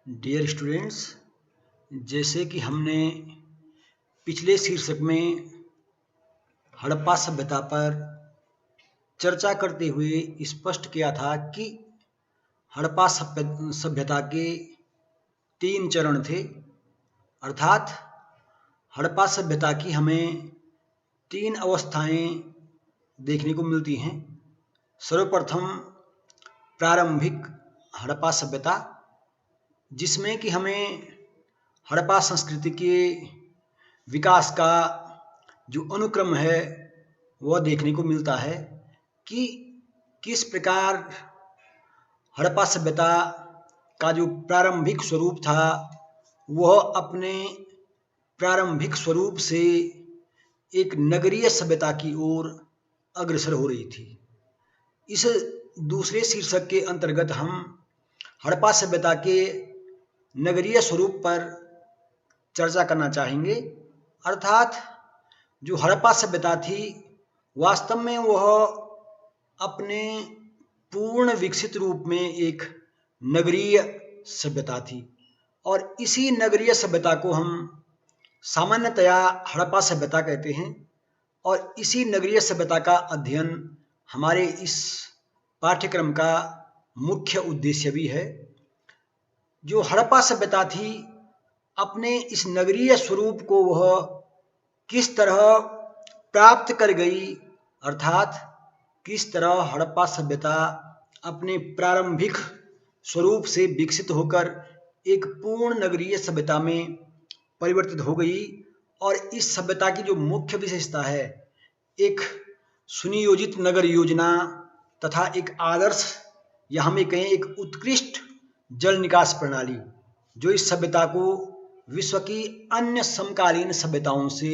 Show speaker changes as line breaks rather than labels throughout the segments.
Dear students, जैसे कि हमने पिछले शीर्षक में हड़प्पा सभ्यता पर चर्चा करते हुए स्पष्ट किया था कि हड़प्पा सभ्यता के 3 चरण थे। अर्थात हड़प्पा सभ्यता की हमें 3 अवस्थाएं देखने को मिलती हैं। सर्वप्रथम प्रारंभिक हड़प्पा सभ्यता, जिसमें कि हमें हड़प्पा संस्कृति के विकास का जो अनुक्रम है वह देखने को मिलता है कि किस प्रकार हड़प्पा सभ्यता का जो प्रारंभिक स्वरूप था वह अपने प्रारंभिक स्वरूप से एक नगरीय सभ्यता की ओर अग्रसर हो रही थी। इस दूसरे शीर्षक के अंतर्गत हम हड़प्पा सभ्यता के नगरीय स्वरूप पर चर्चा करना चाहेंगे। अर्थात जो हड़प्पा सभ्यता थी वास्तव में वह अपने पूर्ण विकसित रूप में एक नगरीय सभ्यता थी और इसी नगरीय सभ्यता को हम सामान्यतया हड़प्पा सभ्यता कहते हैं और इसी नगरीय सभ्यता का अध्ययन हमारे इस पाठ्यक्रम का मुख्य उद्देश्य भी है। जो हड़प्पा सभ्यता थी अपने इस नगरीय स्वरूप को वह किस तरह प्राप्त कर गई, अर्थात किस तरह हड़प्पा सभ्यता अपने प्रारंभिक स्वरूप से विकसित होकर एक पूर्ण नगरीय सभ्यता में परिवर्तित हो गई। और इस सभ्यता की जो मुख्य विशेषता है, एक सुनियोजित नगर योजना तथा एक आदर्श या हमें कहें एक उत्कृष्ट जल निकास प्रणाली, जो इस सभ्यता को विश्व की अन्य समकालीन सभ्यताओं से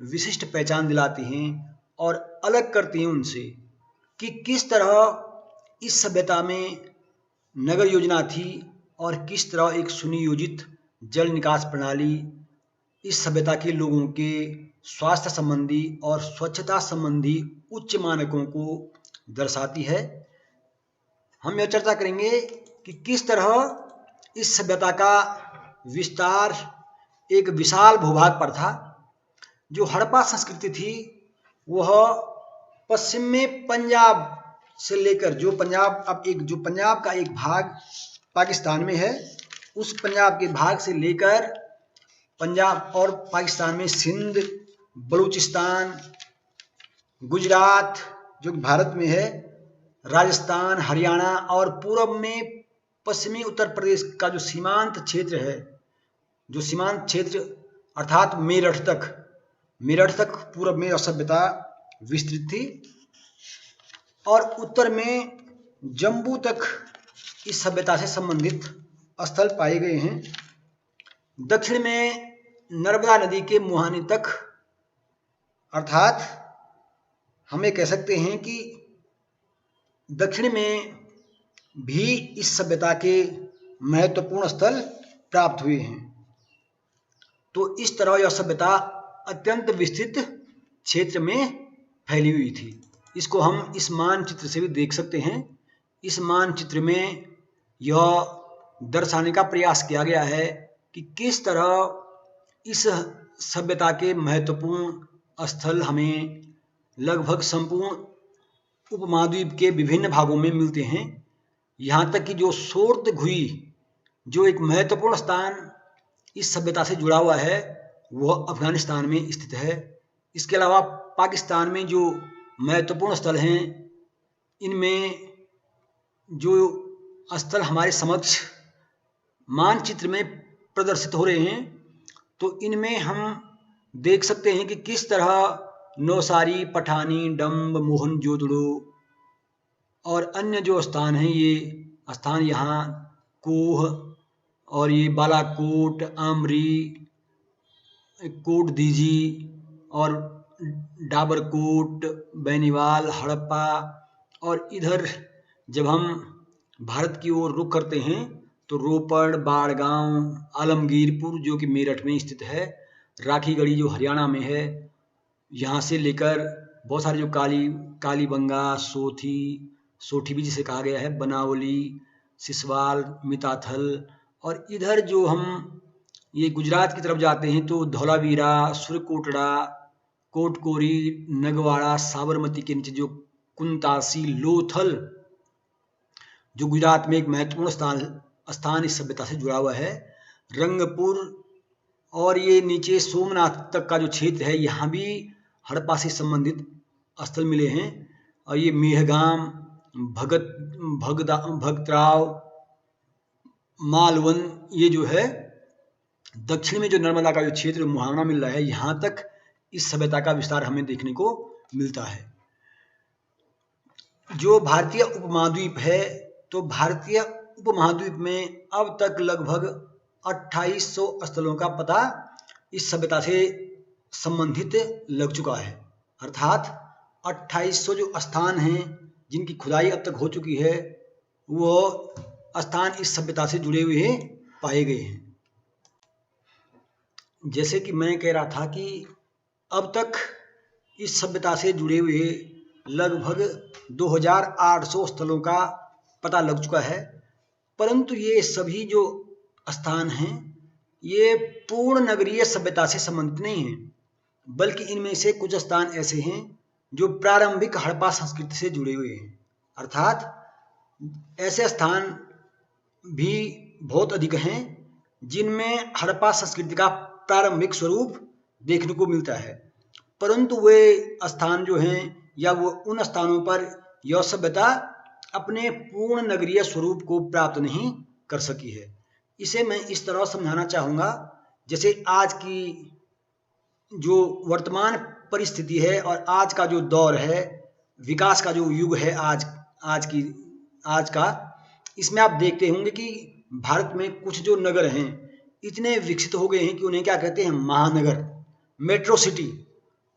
विशिष्ट पहचान दिलाती हैं और अलग करती हैं उनसे, कि किस तरह इस सभ्यता में नगर योजना थी और किस तरह एक सुनियोजित जल निकास प्रणाली इस सभ्यता के लोगों के स्वास्थ्य संबंधी और स्वच्छता संबंधी उच्च मानकों को दर्शाती है। हम यह चर्चा करेंगे कि किस तरह इस सभ्यता का विस्तार एक विशाल भूभाग पर था। जो हड़प्पा संस्कृति थी वह पश्चिम में पंजाब से लेकर जो पंजाब का एक भाग पाकिस्तान में है, उस पंजाब के भाग से लेकर पंजाब और पाकिस्तान में सिंध, बलूचिस्तान, गुजरात जो भारत में है, राजस्थान, हरियाणा और पूर्व में पश्चिमी उत्तर प्रदेश का जो सीमांत क्षेत्र है, जो सीमांत क्षेत्र अर्थात मेरठ तक पूर्व में सभ्यता विस्तृत थी और उत्तर में जम्मू तक इस सभ्यता से संबंधित स्थल पाए गए हैं। दक्षिण में नर्मदा नदी के मुहाने तक, अर्थात हमें कह सकते हैं कि दक्षिण में भी इस सभ्यता के महत्वपूर्ण स्थल प्राप्त हुए हैं। तो इस तरह यह सभ्यता अत्यंत विस्तृत क्षेत्र में फैली हुई थी। इसको हम इस मानचित्र से भी देख सकते हैं। इस मानचित्र में यह दर्शाने का प्रयास किया गया है कि किस तरह इस सभ्यता के महत्वपूर्ण स्थल हमें लगभग संपूर्ण उपमहाद्वीप के विभिन्न भागों में मिलते हैं। यहाँ तक कि जो सोर्तघुई, जो एक महत्वपूर्ण स्थान इस सभ्यता से जुड़ा हुआ है, वह अफगानिस्तान में स्थित है। इसके अलावा पाकिस्तान में जो महत्वपूर्ण स्थल हैं, इनमें जो स्थल हमारे समक्ष मानचित्र में प्रदर्शित हो रहे हैं, तो इनमें हम देख सकते हैं कि किस तरह नौसारी, पठानी, डम्ब, मोहनजोदड़ो और अन्य जो स्थान हैं, ये स्थान यहाँ कोह और ये बालाकोट, आमरी, कोट दीजी और डाबरकोट, बेनीवाल, हड़प्पा, और इधर जब हम भारत की ओर रुख करते हैं तो रोपड़, बाड़गांव, आलमगीरपुर जो कि मेरठ में स्थित है, राखीगढ़ी जो हरियाणा में है, यहाँ से लेकर बहुत सारे जो कालीबंगा, सोठी भी जिसे कहा गया है, बनावली, सिसवाल, मिताथल और इधर जो हम ये गुजरात की तरफ जाते हैं तो धौलावीरा, सुरकोटड़ा, कोटकोरी, नगवाड़ा, साबरमती के नीचे जो कुंतासी, लोथल, जो गुजरात में एक महत्वपूर्ण स्थान इस सभ्यता से जुड़ा हुआ है, रंगपुर, और ये नीचे सोमनाथ तक का जो क्षेत्र है, यहाँ भी हड़प्पा से संबंधित स्थल मिले हैं। और ये मेहगाम, भगतराव, मालवन, ये जो है दक्षिण में जो नर्मदा का जो क्षेत्र मुहावरा मिल रहा है, यहाँ तक इस सभ्यता का विस्तार हमें देखने को मिलता है। जो भारतीय उपमहाद्वीप है, तो भारतीय उपमहाद्वीप में अब तक लगभग 2800 स्थलों का पता इस सभ्यता से संबंधित लग चुका है। अर्थात 2800 जो स्थान हैं जिनकी खुदाई अब तक हो चुकी है, वो स्थान इस सभ्यता से जुड़े हुए पाए गए हैं। जैसे कि मैं कह रहा था कि अब तक इस सभ्यता से जुड़े हुए लगभग 2800 स्थलों का पता लग चुका है, परंतु ये सभी जो स्थान हैं ये पूर्ण नगरीय सभ्यता से संबंधित नहीं हैं, बल्कि इनमें से कुछ स्थान ऐसे हैं जो प्रारंभिक हड़प्पा संस्कृति से जुड़े हुए हैं। अर्थात ऐसे स्थान भी बहुत अधिक हैं जिनमें हड़प्पा संस्कृति का प्रारंभिक स्वरूप देखने को मिलता है, परंतु वे स्थान जो हैं या वो उन स्थानों पर यह सभ्यता अपने पूर्ण नगरीय स्वरूप को प्राप्त नहीं कर सकी है। इसे मैं इस तरह समझाना चाहूँगा, जैसे आज की जो वर्तमान परिस्थिति है और आज का जो दौर है, विकास का जो युग है आज का, इसमें आप देखते होंगे कि भारत में कुछ जो नगर हैं इतने विकसित हो गए हैं कि उन्हें क्या कहते हैं, महानगर, मेट्रो सिटी।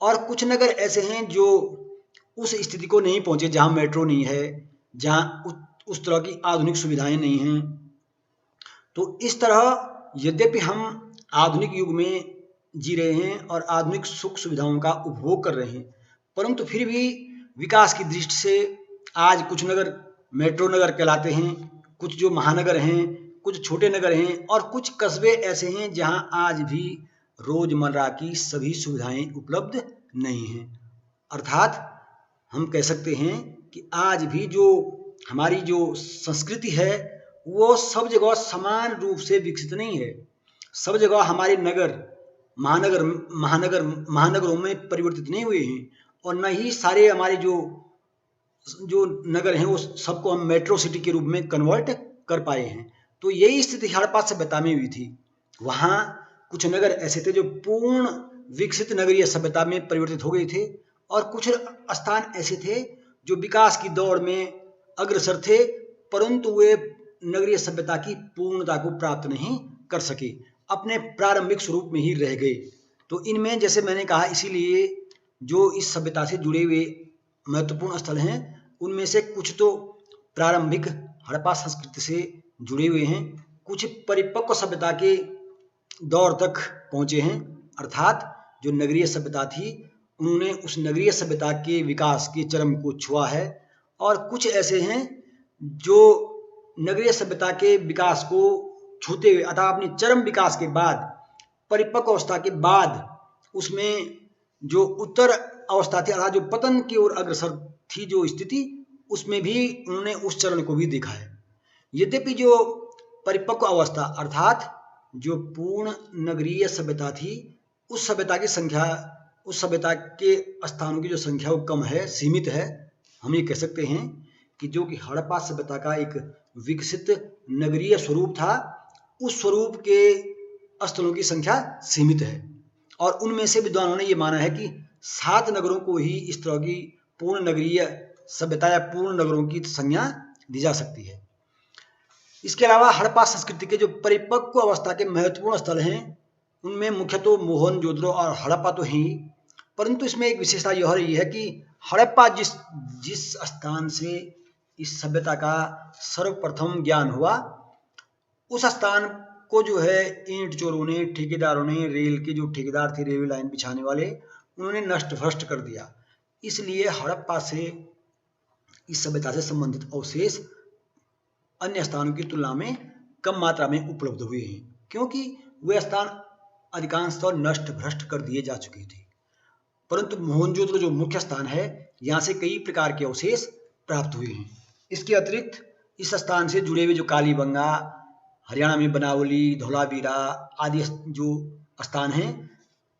और कुछ नगर ऐसे हैं जो उस स्थिति को नहीं पहुंचे जहां मेट्रो नहीं है, जहां उस तरह की आधुनिक सुविधाएं नहीं हैं। तो इस तरह यद्यपि हम आधुनिक युग में जी रहे हैं और आधुनिक सुख सुविधाओं का उपभोग कर रहे हैं, परंतु फिर भी विकास की दृष्टि से आज कुछ नगर मेट्रो नगर कहलाते हैं, कुछ जो महानगर हैं, कुछ छोटे नगर हैं, और कुछ कस्बे ऐसे हैं जहां आज भी रोजमर्रा की सभी सुविधाएं उपलब्ध नहीं हैं। अर्थात हम कह सकते हैं कि आज भी जो हमारी जो संस्कृति है वो सब जगह समान रूप से विकसित नहीं है। सब जगह हमारे नगर महानगरों में परिवर्तित नहीं हुए हैं, और न ही सारे हमारे जो नगर हैं वो सबको हम मेट्रो सिटी के रूप में कन्वर्ट कर पाए हैं। तो यही स्थिति हड़प्पा सभ्यता में हुई थी। वहाँ कुछ नगर ऐसे थे जो पूर्ण विकसित नगरीय सभ्यता में परिवर्तित हो गए थे, और कुछ स्थान ऐसे थे जो विकास की दौड़ में अग्रसर थे, परंतु वे नगरीय सभ्यता की पूर्णता को प्राप्त नहीं कर सके, अपने प्रारंभिक स्वरूप में ही रह गए। तो इनमें जैसे मैंने कहा, इसीलिए जो इस सभ्यता से जुड़े हुए महत्वपूर्ण स्थल हैं उनमें से कुछ तो प्रारंभिक हड़प्पा संस्कृति से जुड़े हुए हैं, कुछ परिपक्व सभ्यता के दौर तक पहुँचे हैं। अर्थात जो नगरीय सभ्यता थी उन्होंने उस नगरीय सभ्यता के विकास के चरम को छुआ है, और कुछ ऐसे हैं जो नगरीय सभ्यता के विकास को छूते हुए अथवा अपने चरम विकास के बाद, परिपक्व अवस्था के बाद, उसमें जो उत्तर अवस्था थी अर्थात जो पतन की ओर अग्रसर थी जो स्थिति, उसमें भी उन्होंने उस चरण को भी देखा है। यद्यपि जो परिपक्व अवस्था अर्थात जो पूर्ण नगरीय सभ्यता थी, उस सभ्यता की संख्या, उस सभ्यता के स्थानों की जो संख्या वो कम है, सीमित है। हम ये कह सकते हैं कि जो कि हड़प्पा सभ्यता का एक विकसित नगरीय स्वरूप था, उस स्वरूप के स्थलों की संख्या सीमित है, और उनमें से विद्वानों ने ये माना है कि 7 नगरों को ही इस तरह की पूर्ण नगरीय सभ्यता या पूर्ण नगरों की संज्ञा दी जा सकती है। इसके अलावा हड़प्पा संस्कृति के जो परिपक्व अवस्था के महत्वपूर्ण स्थल हैं उनमें मुख्यतः मोहनजोदड़ो और हड़प्पा तो हैं, परंतु इसमें एक विशेषता यह रही है कि हड़प्पा जिस स्थान से इस सभ्यता का सर्वप्रथम ज्ञान हुआ, उस स्थान को जो है ईंट चोरों ने, ठेकेदारों ने, रेल के जो ठेकेदार थे, रेलवे लाइन बिछाने वाले, उन्होंने नष्ट भ्रष्ट कर दिया। इसलिए हड़प्पा से इस सभ्यता से संबंधित अवशेष अन्य स्थानों की तुलना में कम मात्रा में उपलब्ध हुए हैं, क्योंकि वे स्थान अधिकांशतः नष्ट भ्रष्ट कर दिए जा चुके थे। परंतु मोहनजोदड़ो जो मुख्य स्थान है, यहाँ से कई प्रकार के अवशेष प्राप्त हुए हैं। इसके अतिरिक्त इस स्थान से जुड़े हुए जो कालीबंगा, हरियाणा में बनावली, धौलावीरा आदि जो स्थान हैं,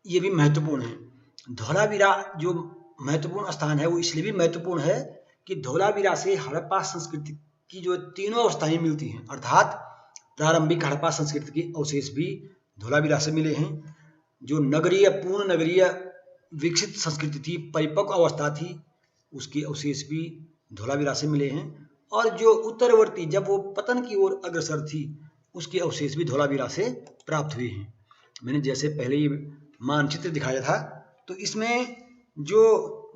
ये भी महत्वपूर्ण हैं। धौलावीरा जो महत्वपूर्ण स्थान है वो इसलिए भी महत्वपूर्ण है कि धौलावीरा से हड़प्पा संस्कृति की जो तीनों अवस्थाएं मिलती हैं, अर्थात प्रारंभिक हड़प्पा संस्कृति के अवशेष भी धौलावीरा से मिले हैं। जो नगरीय पूर्ण नगरीय विकसित संस्कृति थी, परिपक्व अवस्था थी, उसके अवशेष भी धौलावीरा से मिले हैं। और जो उत्तरवर्ती जब वो पतन की ओर अग्रसर थी, उसके अवशेष भी धौलावीरा से प्राप्त हुए हैं। मैंने जैसे पहले ये मानचित्र दिखाया था, तो इसमें जो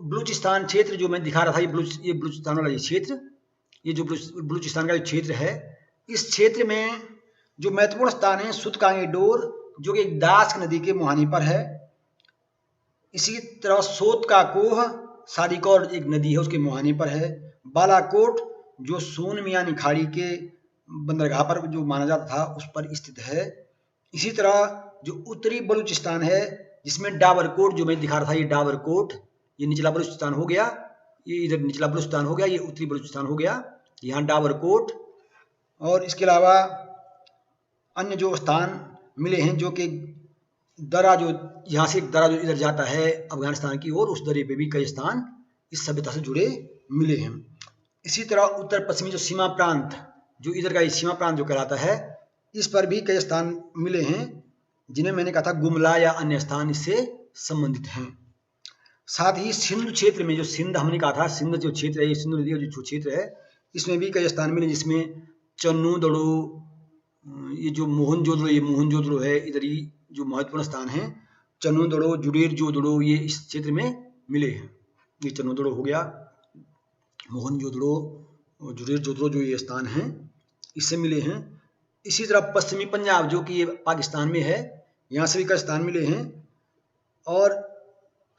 बलूचिस्तान क्षेत्र जो मैं दिखा रहा था, ये बलूचिस्तान वाला ये क्षेत्र, ये जो बलूचिस्तान का जो क्षेत्र है, इस क्षेत्र में जो महत्वपूर्ण स्थान है सुतकांगे डोर, जो कि दास नदी के मुहाने पर है। इसी तरह सोत का कोह, सादिकौर एक नदी है उसके मुहाने पर है। बालाकोट जो सोन मियानी खाड़ी के बंदरगाह पर जो माना जाता था उस पर स्थित है। इसी तरह जो उत्तरी बलूचिस्तान है, जिसमें डाबरकोट जो मैं दिखा रहा था, ये डाबरकोट, ये निचला बलूचिस्तान हो गया, ये इधर निचला बलूचिस्तान हो गया, ये उत्तरी बलूचिस्तान हो गया, यहाँ डाबरकोट। और इसके अलावा अन्य जो स्थान मिले हैं, जो कि दरा, जो यहाँ से एक दरा जो इधर जाता है अफगानिस्तान की ओर, उस दरे पे भी कई स्थान इस सभ्यता से जुड़े मिले हैं। इसी तरह उत्तर पश्चिमी जो सीमा प्रांत, जो इधर का सीमा प्रांत जो कहलाता है, इस पर भी कई स्थान मिले हैं, जिन्हें मैंने कहा था गुमला या अन्य स्थान इससे संबंधित हैं। साथ ही सिंधु क्षेत्र में, जो सिंध हमने कहा था, सिंध जो क्षेत्र है, ये सिंधु नदी का जो क्षेत्र है, इसमें भी कई स्थान मिले, जिसमें चन्नू दड़ो, ये जो मोहनजोदड़ो है, इधर ही जो महत्वपूर्ण स्थान है, चन्नू दड़ो, जुडेर जो दड़ो, ये इस क्षेत्र में मिले हैं। ये चन्नू दड़ो हो गया, मोहनजोदड़ो, जुडेर जोदड़ो जो ये स्थान हैं, इससे मिले हैं। इसी तरह पश्चिमी पंजाब जो कि ये पाकिस्तान में है, यहाँ से भी कई स्थान मिले हैं। और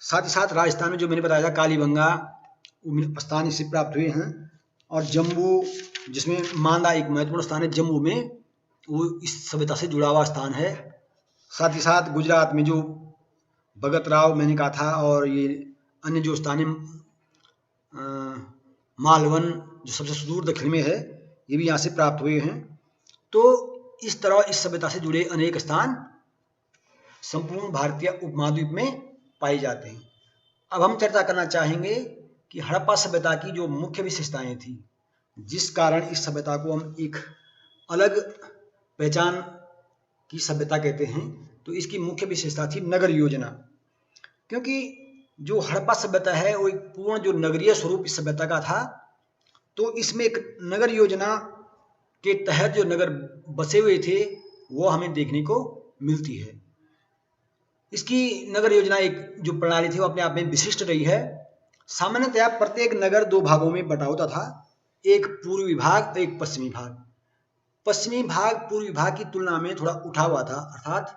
साथ ही साथ राजस्थान में जो मैंने बताया था कालीबंगा, वो स्थान इससे प्राप्त हुए हैं। और जम्मू, जिसमें मांदा एक महत्वपूर्ण स्थान है, जम्मू में वो इस सभ्यता से जुड़ा हुआ स्थान है। साथ ही साथ गुजरात में जो भगत राव मैंने कहा था, और ये अन्य जो स्थान है, मालवन जो सबसे सुदूर दक्षिण में है, ये भी यहाँ से प्राप्त हुए हैं। तो इस तरह इस सभ्यता से जुड़े अनेक स्थान संपूर्ण भारतीय उपमहाद्वीप में पाए जाते हैं। अब हम चर्चा करना चाहेंगे कि हड़प्पा सभ्यता की जो मुख्य विशेषताएं थी, जिस कारण इस सभ्यता को हम एक अलग पहचान की सभ्यता कहते हैं, तो इसकी मुख्य विशेषता थी नगर योजना। क्योंकि जो हड़प्पा सभ्यता है वो एक पूर्ण जो नगरीय स्वरूप इस सभ्यता का था, तो इसमें एक नगर योजना के तहत जो नगर बसे हुए थे वो हमें देखने को मिलती है। इसकी नगर योजना एक जो प्रणाली थी वो अपने आप में विशिष्ट रही है। सामान्यतया प्रत्येक नगर दो भागों में बटा होता था, एक पूर्वी भाग और एक पश्चिमी भाग। पश्चिमी भाग पूर्वी भाग की तुलना में थोड़ा उठा हुआ था, अर्थात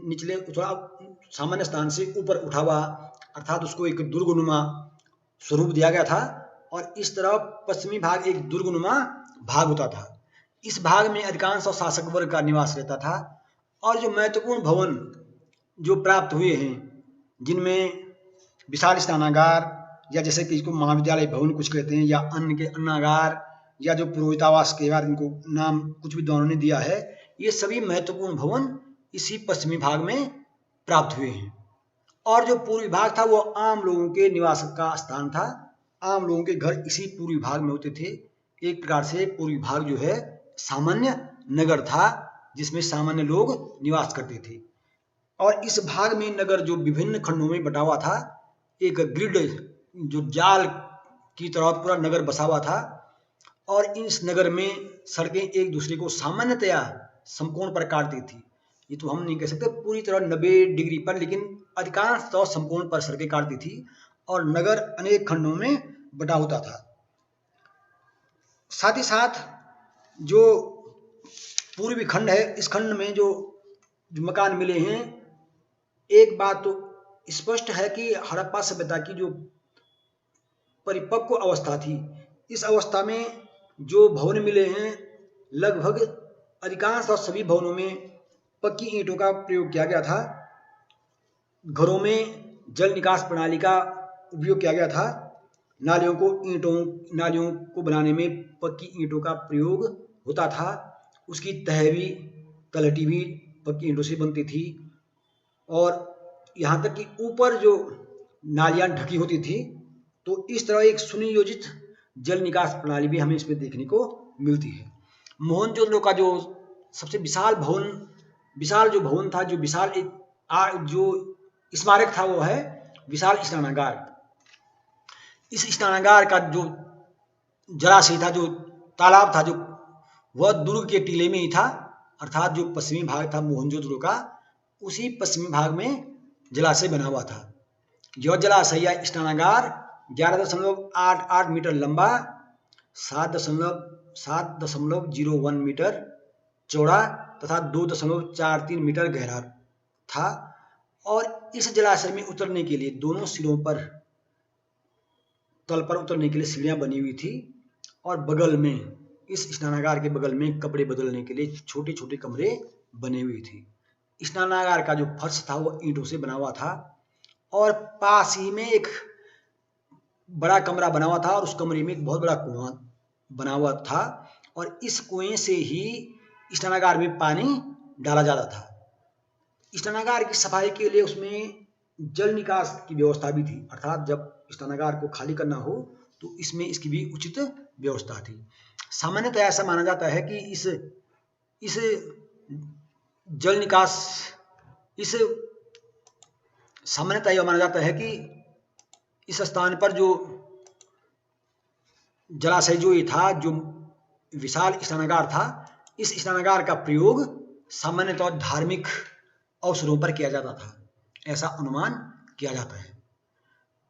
निचले थोड़ा सामान्य स्थान से ऊपर उठा हुआ, अर्थात उसको एक दुर्गनुमा स्वरूप दिया गया था। और इस तरह पश्चिमी भाग एक दुर्गनुमा भाग होता था। इस भाग में अधिकांश शासक वर्ग का निवास रहता था। और जो महत्वपूर्ण भवन जो प्राप्त हुए हैं, जिनमें विशाल स्नानागार, या जैसे कि इसको महाविद्यालय भवन कुछ कहते हैं, या अन्य के अन्नागार, या जो पुरोहितावास के बाद इनको नाम कुछ विद्वानों ने दिया है, ये सभी महत्वपूर्ण भवन इसी पश्चिमी भाग में प्राप्त हुए हैं। और जो पूर्वी भाग था वो आम लोगों के निवास का स्थान था। आम लोगों के घर इसी पूर्वी भाग में होते थे। एक प्रकार से पूर्वी भाग जो है सामान्य नगर था, जिसमें सामान्य लोग निवास करते थे। और इस भाग में नगर जो विभिन्न खंडों में बटा हुआ था, एक ग्रिड जो जाल की तरह पूरा नगर बसा हुआ था। और इस नगर में सड़कें एक दूसरे को सामान्यतया समकोण पर काटती थी। ये तो हम नहीं कह सकते पूरी तरह 90 डिग्री पर, लेकिन अधिकांश तो समकोण पर सड़कें काटती थी। और नगर अनेक खंडों में बटा होता था। साथ ही साथ जो पूर्वी खंड है, इस खंड में जो मकान मिले हैं, एक बात तो स्पष्ट है कि हड़प्पा सभ्यता की जो परिपक्व अवस्था थी, इस अवस्था में जो भवन मिले हैं लगभग अधिकांश और सभी भवनों में पक्की ईंटों का प्रयोग किया गया था। घरों में जल निकास प्रणाली का उपयोग किया गया था। नालियों को बनाने में पक्की ईंटों का प्रयोग होता था। उसकी तह भी, तलहटी भी पक्की ईंटों से बनती थी। और यहाँ तक कि ऊपर जो नालियाँ ढकी होती थी, तो इस तरह एक सुनियोजित जल निकास प्रणाली भी हमें इसमें देखने को मिलती है। मोहनजोदड़ो का जो सबसे विशाल जो भवन था, जो स्मारक था, वो है विशाल स्नानागार। इस स्नानागार का जो जलाशय था, जो तालाब था, जो वह दुर्ग के टीले में ही था। अर्थात जो पश्चिमी भाग था मोहनजोदड़ो का, उसी पश्चिमी भाग में जलाशय बना हुआ था। यह जलाशय या स्नानागार 11.88 मीटर लंबा, 7.01 मीटर चौड़ा तथा 2.43 मीटर गहरा था। और इस जलाशय में उतरने के लिए दोनों सिरों पर, तल पर उतरने के लिए सीढ़ियां बनी हुई थी। और बगल में, इस स्नानागार के बगल में कपड़े बदलने के लिए छोटे छोटे कमरे बने हुए थे। स्नानागार का जो फर्श था वो ईंटों से बना हुआ था। और पास ही में एक बड़ा कमरा बना हुआ था, और उस कमरे में एक बहुत बड़ा कुआं बना हुआ था। और इस कुएं से ही स्नानागार में पानी डाला जाता था। स्नानागार की सफाई के लिए उसमें जल निकास की व्यवस्था भी थी। अर्थात जब स्नानागार को खाली करना हो तो इसमें इसकी भी उचित व्यवस्था थी। सामान्यतः ऐसा माना जाता है कि इस जल निकास सामान्यतः यह माना जाता है कि इस स्थान पर जो जलाशय जो ये था, जो विशाल स्नानागार था, इस स्नानागार का प्रयोग सामान्यतः धार्मिक अवसरों पर किया जाता था, ऐसा अनुमान किया जाता है।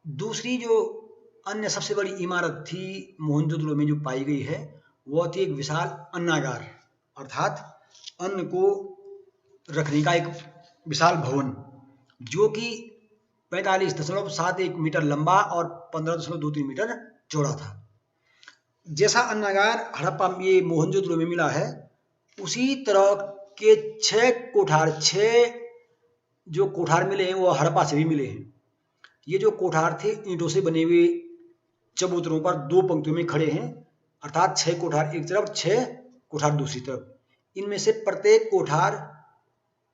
दूसरी जो अन्य सबसे बड़ी इमारत थी मोहनजोदड़ो में जो पाई गई है, वह थी एक विशाल अन्नागार, अर्थात अन्न को रखने का एक विशाल भवन, जो कि 45.71 मीटर लंबा और 15.23 मीटर चौड़ा था। जैसा अन्नागार हड़प्पा ये मोहनजोदड़ो में मिला है, उसी तरह के 6 जो कोठार मिले हैं वो हड़प्पा से भी मिले हैं। ये जो कोठार थे ईंटों से बने हुए चबूतरों पर 2 पंक्तियों में खड़े हैं, अर्थात 6 कोठार एक तरफ, 6 कोठार दूसरी तरफ। इनमें से प्रत्येक कोठार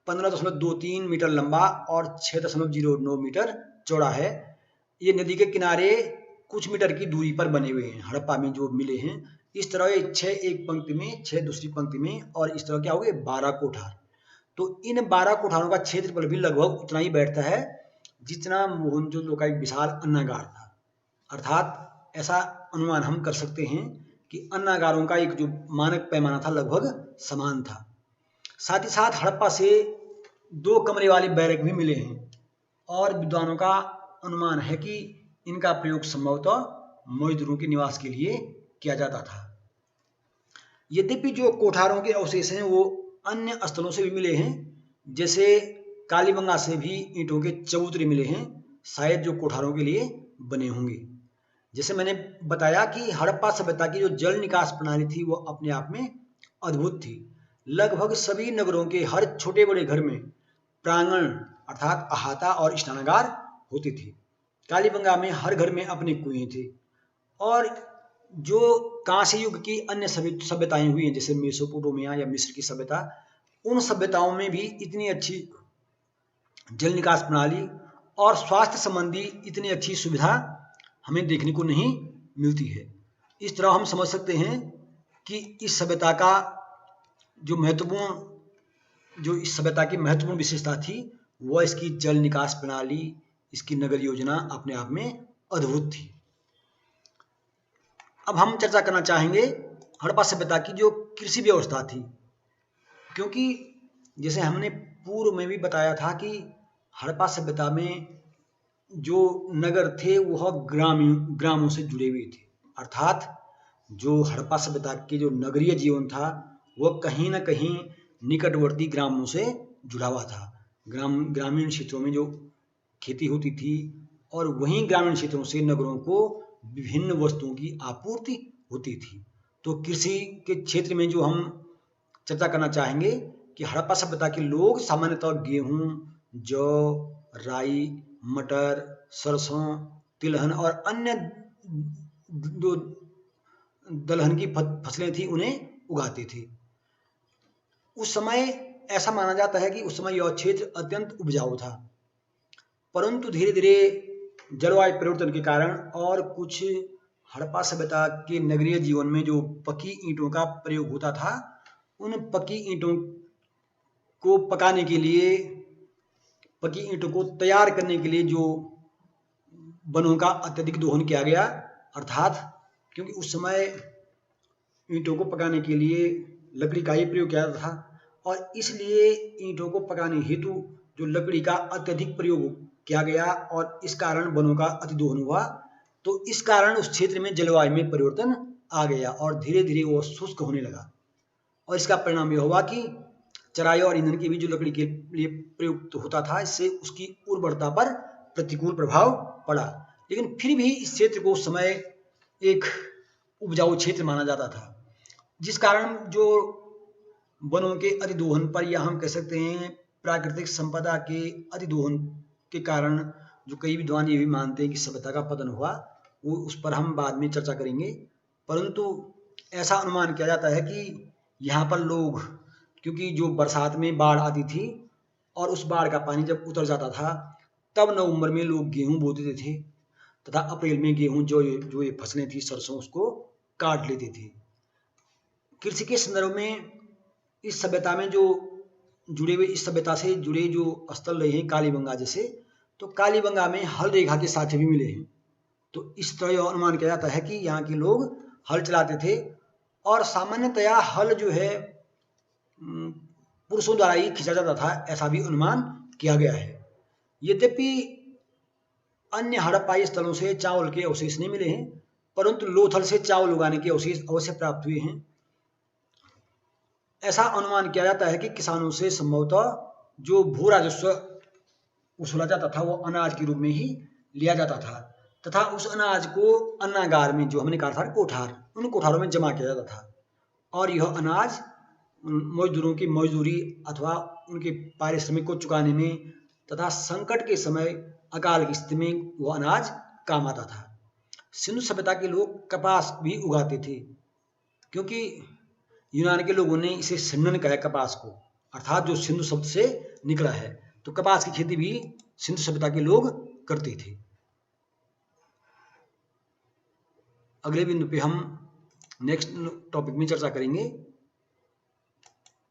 15.23 मीटर लंबा और 6.09 मीटर चौड़ा है। ये नदी के किनारे कुछ मीटर की दूरी पर बने हुए हैं, हड़प्पा में जो मिले हैं। इस तरह ये 6 एक पंक्ति में, 6 दूसरी पंक्ति में, और इस तरह क्या हो गए 12 कोठार। तो इन 12 कोठारों का क्षेत्रफल भी लगभग उतना ही बैठता है जितना मोहनजोदड़ो का एक विशाल अन्नागार था। अर्थात ऐसा अनुमान हम कर सकते हैं कि अन्नागारों का एक जो मानक पैमाना था लगभग समान था। साथ ही साथ हड़प्पा से 2 कमरे वाले बैरक भी मिले हैं, और विद्वानों का अनुमान है कि इनका प्रयोग संभवतः मजदूरों के निवास के लिए किया जाता था। यद्यपि जो कोठारों के अवशेष हैं वो अन्य स्थलों से भी मिले हैं, जैसे कालीबंगा से भी ईंटों के चबूतरे मिले हैं, शायद जो कोठारों के लिए बने होंगे। जैसे मैंने बताया कि हड़प्पा सभ्यता की जो जल निकास प्रणाली थी वो अपने आप में अद्भुत थी। लगभग सभी नगरों के हर छोटे बड़े घर में प्रांगण अर्थात अहाता और स्नानागार होती थी। कालीबंगा में हर घर में अपने कुएं थे। और जो कांस्य युग की अन्य सभ्यताएं हुई हैं, जैसे मेसोपोटामिया या मिस्र की सभ्यता, उन सभ्यताओं में भी इतनी अच्छी जल निकास प्रणाली और स्वास्थ्य संबंधी इतनी अच्छी सुविधा हमें देखने को नहीं मिलती है। इस तरह हम समझ सकते हैं कि इस सभ्यता की महत्वपूर्ण विशेषता थी वह इसकी जल निकास प्रणाली, इसकी नगर योजना अपने आप में अद्भुत थी। अब हम चर्चा करना चाहेंगे हड़प्पा सभ्यता की जो कृषि व्यवस्था थी, क्योंकि जैसे हमने पूर्व में भी बताया था कि हड़प्पा सभ्यता में जो नगर थे वह ग्रामों से जुड़े हुए थे। अर्थात जो हड़प्पा सभ्यता के जो नगरीय जीवन था वह कहीं ना कहीं निकटवर्ती ग्रामों से जुड़ा हुआ था। ग्रामीण क्षेत्रों में जो खेती होती थी और वहीं ग्रामीण क्षेत्रों से नगरों को विभिन्न वस्तुओं की आपूर्ति होती थी। तो कृषि के क्षेत्र में जो हम चर्चा करना चाहेंगे कि हड़प्पा सभ्यता के लोग सामान्यतः गेहूं, जौ, राई, मटर, सरसों, तिलहन और अन्य जो दलहन की फसलें थी उन्हें उगाते थे। उस समय ऐसा माना जाता है कि उस समय यह क्षेत्र अत्यंत उपजाऊ था, परंतु धीरे धीरे जलवायु परिवर्तन के कारण और कुछ हड़प्पा सभ्यता के नगरीय जीवन में जो पकी ईंटों का प्रयोग होता था, उन पकी ईंटों को पकाने के लिए, पकी ईंटों को तैयार करने के लिए जो वनों का अत्यधिक दोहन किया गया, अर्थात क्योंकि उस समय ईंटों को पकाने के लिए लकड़ी का ही प्रयोग किया जाता था और इसलिए ईंटों को पकाने हेतु जो लकड़ी का अत्यधिक प्रयोग किया गया और इस कारण वनों का अतिदोहन हुआ, तो इस कारण उस क्षेत्र में जलवायु में परिवर्तन आ गया और धीरे धीरे वो शुष्क होने लगा और इसका परिणाम यह हुआ कि चराई और ईंधन के भी जो लकड़ी के लिए प्रयुक्त होता था, इससे उसकी उर्वरता पर प्रतिकूल प्रभाव पड़ा। लेकिन फिर भी इस क्षेत्र को उस समय एक उपजाऊ क्षेत्र माना जाता था, जिस कारण जो वनों के अतिदोहन पर, या हम कह सकते हैं प्राकृतिक संपदा के अतिदोहन के कारण, जो कई विद्वान ये भी मानते हैं कि सभ्यता का पतन हुआ, वो उस पर हम बाद में चर्चा करेंगे। परंतु ऐसा अनुमान किया जाता है कि यहाँ पर लोग, क्योंकि जो बरसात में बाढ़ आती थी और उस बाढ़ का पानी जब उतर जाता था, तब नवंबर में लोग गेहूं बो देते थे तथा अप्रैल में गेहूं जो ये फसलें थी, सरसों, उसको काट लेते थे। कृषि के संदर्भ में इस सभ्यता में जो जुड़े हुए, इस सभ्यता से जुड़े जो स्थल रहे हैं कालीबंगा जैसे, तो कालीबंगा में हल रेखा के साक्ष्य भी मिले हैं। तो इस तरह यह अनुमान किया जाता है कि यहाँ के लोग हल चलाते थे और सामान्यतया हल जो है पुरुषों द्वारा ही खींचा जाता था, ऐसा भी अनुमान किया गया है। यद्यपि अन्य हड़प्पाई स्थलों से चावल के अवशेष नहीं मिले हैं, परंतु लोथल से चावल उगाने के अवशेष अवश्य प्राप्त हुए हैं। ऐसा अनुमान किया जाता है कि किसानों से संभवतः जो भू राजस्व वसूला जाता था वो अनाज के रूप में ही लिया जाता था तथा उस अनाज को अन्नागार में, जो हमने कहा था कोठार, उन कोठारों में जमा किया जाता था और यह अनाज मजदूरों की मजदूरी अथवा उनके पारिश्रमिक को चुकाने में तथा संकट के समय, अकाल की स्थिति में वो अनाज काम आता था। सिंधु सभ्यता के लोग कपास भी उगाते थे, क्योंकि यूनान के लोगों ने इसे सिंधन कहा कपास को, अर्थात जो सिंधु शब्द से निकला है। तो कपास की खेती भी सिंधु सभ्यता के लोग करते थे। अगले बिंदु पे हम नेक्स्ट टॉपिक में चर्चा करेंगे।